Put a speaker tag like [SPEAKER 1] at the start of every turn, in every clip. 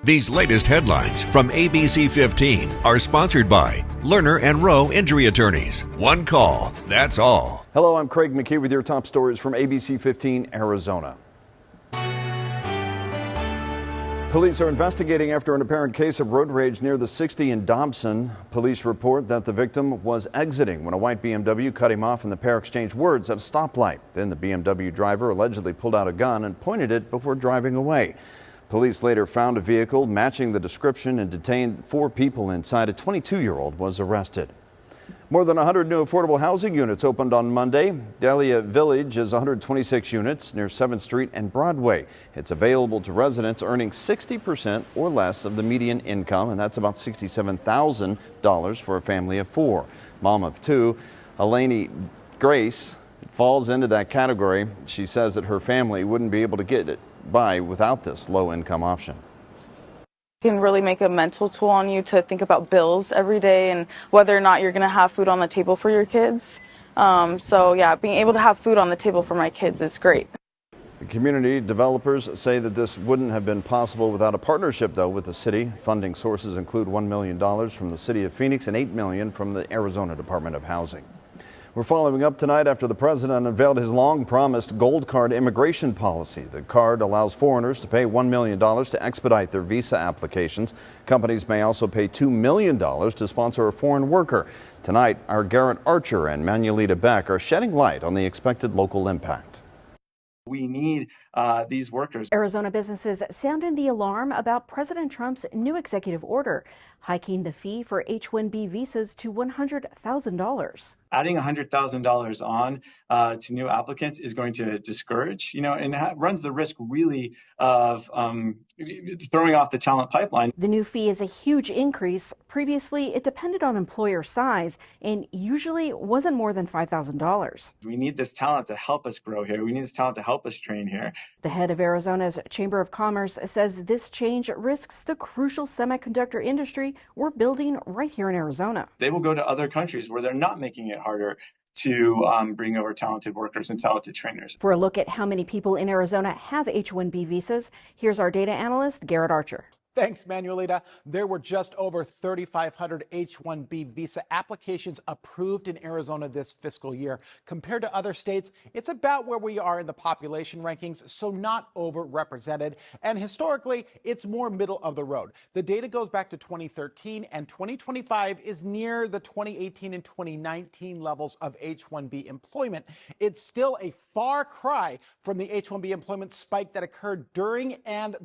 [SPEAKER 1] These latest headlines from ABC15 are sponsored by Lerner and Rowe Injury Attorneys. One call, that's all.
[SPEAKER 2] Hello, I'm Craig McKee with your top stories from ABC15 Arizona. Police are investigating after an apparent case of road rage near the 60 in Dobson. Police report that the victim was exiting when a white BMW cut him off and the pair exchanged words at a stoplight. Then the BMW driver allegedly pulled out a gun and pointed it before driving away. Police later found a vehicle matching the description and detained 4 people inside. A 22-year-old was arrested. More than 100 new affordable housing units opened on Monday. Dahlia Village is 126 units near 7th Street and Broadway. It's available to residents earning 60% or less of the median income, and that's about $67,000 for a family of 4. Mom of 2, Eleni Grace, falls into that category. She says that her family wouldn't be able to get it by without this low-income option.
[SPEAKER 3] Can really make a mental toll on you to think about bills every day and whether or not you're going to have food on the table for your kids. So yeah, being able to have food on the table for my kids is great.
[SPEAKER 2] The community developers say that this wouldn't have been possible without a partnership, though, with the city. Funding sources include $1 million from the city of Phoenix and $8 million from the Arizona Department of Housing. We're following up tonight after the president unveiled his long-promised gold card immigration policy. The card allows foreigners to pay $1 million to expedite their visa applications. Companies may also pay $2 million to sponsor a foreign worker. Tonight, our Garrett Archer and Manuelita Beck are shedding light on the expected local impact.
[SPEAKER 4] We need these workers.
[SPEAKER 5] Arizona businesses sounding the alarm about President Trump's new executive order, hiking the fee for H-1B visas to $100,000.
[SPEAKER 4] Adding $100,000 on to new applicants is going to discourage, and runs the risk really of throwing off the talent pipeline.
[SPEAKER 5] The new fee is a huge increase. Previously, it depended on employer size and usually wasn't more than $5,000.
[SPEAKER 4] We need this talent to help us grow here. We need this talent to help us train here.
[SPEAKER 5] The head of Arizona's Chamber of Commerce says this change risks the crucial semiconductor industry we're building right here in Arizona.
[SPEAKER 4] They will go to other countries where they're not making it harder to bring over talented workers and talented trainers.
[SPEAKER 5] For a look at how many people in Arizona have H-1B visas, here's our data analyst, Garrett Archer.
[SPEAKER 6] Thanks, Manuelita. There were just over 3,500 H-1B visa applications approved in Arizona this fiscal year. Compared to other states, it's about where we are in the population rankings, so not overrepresented. And historically, it's more middle of the road. The data goes back to 2013, and 2025 is near the 2018 and 2019 levels of H-1B employment. It's still a far cry from the H-1B employment spike that occurred during and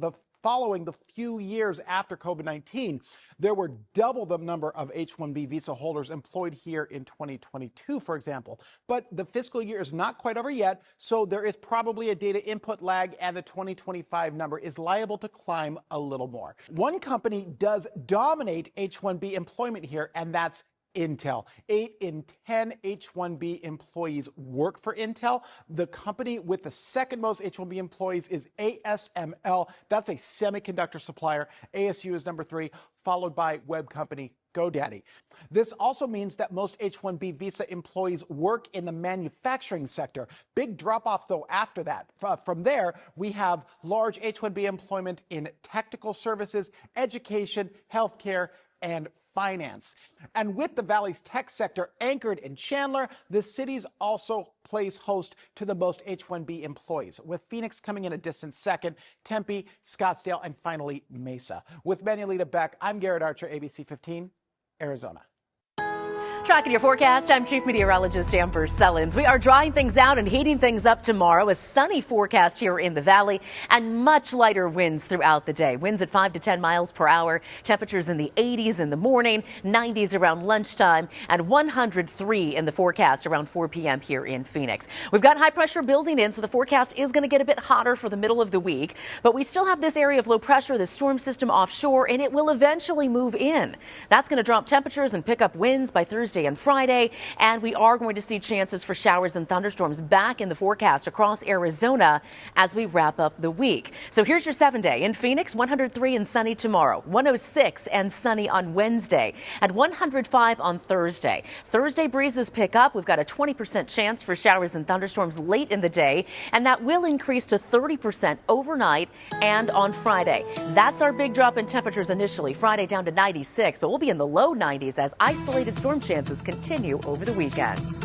[SPEAKER 6] following the few years after COVID-19. There were double the number of H-1B visa holders employed here in 2022, for example. But the fiscal year is not quite over yet, so there is probably a data input lag, and the 2025 number is liable to climb a little more. One company does dominate H-1B employment here, and that's Intel. 8 in 10 H-1B employees work for Intel. The company with the second most H-1B employees is ASML. That's a semiconductor supplier. ASU is number 3, followed by web company GoDaddy. This also means that most H-1B visa employees work in the manufacturing sector. Big drop-offs, though, after that. From there, we have large H-1B employment in technical services, education, healthcare, and finance. And with the Valley's tech sector anchored in Chandler, the city's also plays host to the most H-1B employees, with Phoenix coming in a distant second, Tempe, Scottsdale, and finally Mesa. With Manuelita Beck, I'm Garrett Archer, ABC 15, Arizona.
[SPEAKER 7] Tracking your forecast, I'm Chief Meteorologist Amber Sellens. We are drying things out and heating things up tomorrow. A sunny forecast here in the valley and much lighter winds throughout the day. Winds at 5 to 10 miles per hour. Temperatures in the 80s in the morning, 90s around lunchtime, and 103 in the forecast around 4 p.m. here in Phoenix. We've got high pressure building in, so the forecast is going to get a bit hotter for the middle of the week. But we still have this area of low pressure, the storm system offshore, and it will eventually move in. That's going to drop temperatures and pick up winds by Thursday Thursday and Friday. And we are going to see chances for showers and thunderstorms back in the forecast across Arizona as we wrap up the week. So here's your 7-day. In Phoenix, 103 and sunny tomorrow, 106 and sunny on Wednesday, and 105 on Thursday. Thursday breezes pick up. We've got a 20% chance for showers and thunderstorms late in the day, and that will increase to 30% overnight and on Friday. That's our big drop in temperatures initially. Friday down to 96, but we'll be in the low 90s as isolated storm chances continue over the weekend.